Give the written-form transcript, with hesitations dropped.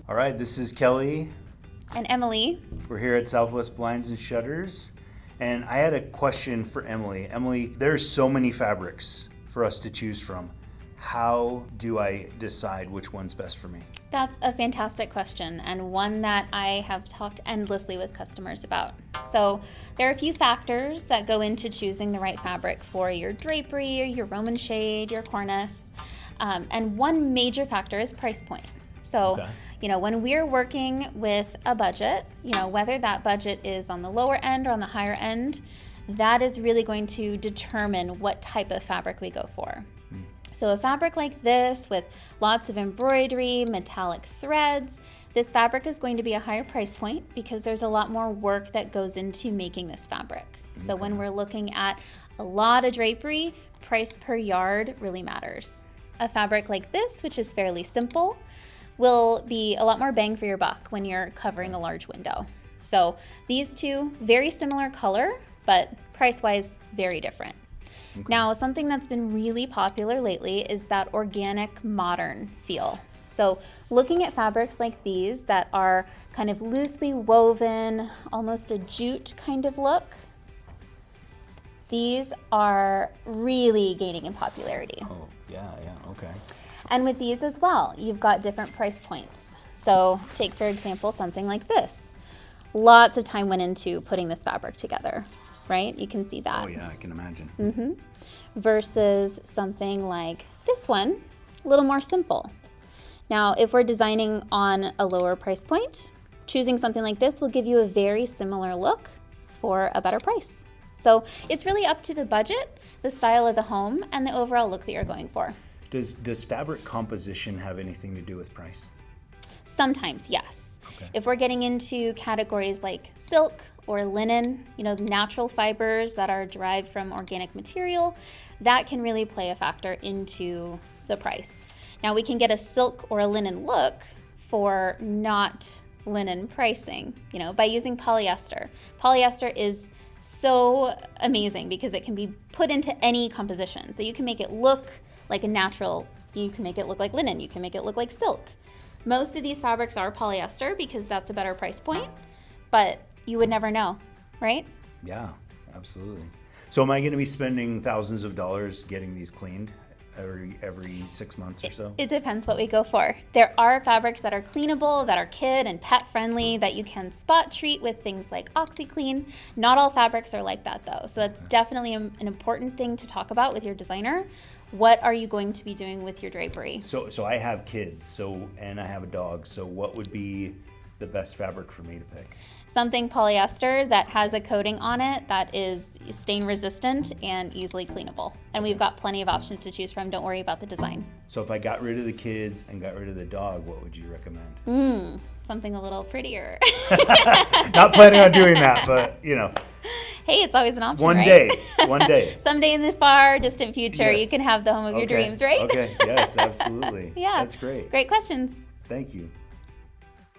All right, this is Kelly. And Emily. We're here at Southwest Blinds and Shutters. And I had a question for Emily. Emily, there's so many fabrics for us to choose from. How do I decide which one's best for me? That's a fantastic question, and one that I have talked endlessly with customers about. So there are a few factors that go into choosing the right fabric for your drapery, your Roman shade, your cornice. And one major factor is price point. So, when we're working with a budget, whether that budget is on the lower end or on the higher end, that is really going to determine what type of fabric we go for. So a fabric like this with lots of embroidery, metallic threads, this fabric is going to be a higher price point because there's a lot more work that goes into making this fabric. So when we're looking at a lot of drapery, price per yard really matters. A fabric like this, which is fairly simple, will be a lot more bang for your buck when you're covering a large window. So these two, very similar color, but price-wise, very different. Now, something that's been really popular lately is that organic modern feel. So looking at fabrics like these that are kind of loosely woven, almost a jute kind of look, these are really gaining in popularity. Oh, yeah, okay. And with these as well, you've got different price points. So take, for example, something like this. Lots of time went into putting this fabric together, right? You can see that. Oh, yeah, I can imagine. Mm-hmm. Versus something like this one, a little more simple. Now, if we're designing on a lower price point, choosing something like this will give you a very similar look for a better price. So it's really up to the budget, the style of the home, and the overall look that you're going for. Does fabric composition have anything to do with price? Sometimes, yes. Okay. If we're getting into categories like silk or linen, natural fibers that are derived from organic material, that can really play a factor into the price. Now we can get a silk or a linen look for not linen pricing, by using polyester. Polyester is so amazing because it can be put into any composition. So you can make it look like a natural, you can make it look like linen, you can make it look like silk. Most of these fabrics are polyester because that's a better price point, but you would never know, right? Yeah, absolutely. So am I going to be spending thousands of dollars getting these cleaned every 6 months or so? It depends what we go for. There are fabrics that are cleanable, that are kid and pet friendly, that you can spot treat with things like OxyClean. Not all fabrics are like that though. So that's definitely an important thing to talk about with your designer. What are you going to be doing with your drapery? So I have kids, and I have a dog. So what would be the best fabric for me to pick? Something polyester that has a coating on it that is stain resistant and easily cleanable. And we've got plenty of options to choose from. Don't worry about the design. So if I got rid of the kids and got rid of the dog, what would you recommend? Something a little prettier. Not planning on doing that, but Hey, it's always an option, One right? day. Someday in the far distant future, Yes. you can have the home of your dreams, right? Okay, yes, absolutely. Yeah. That's great. Great questions. Thank you.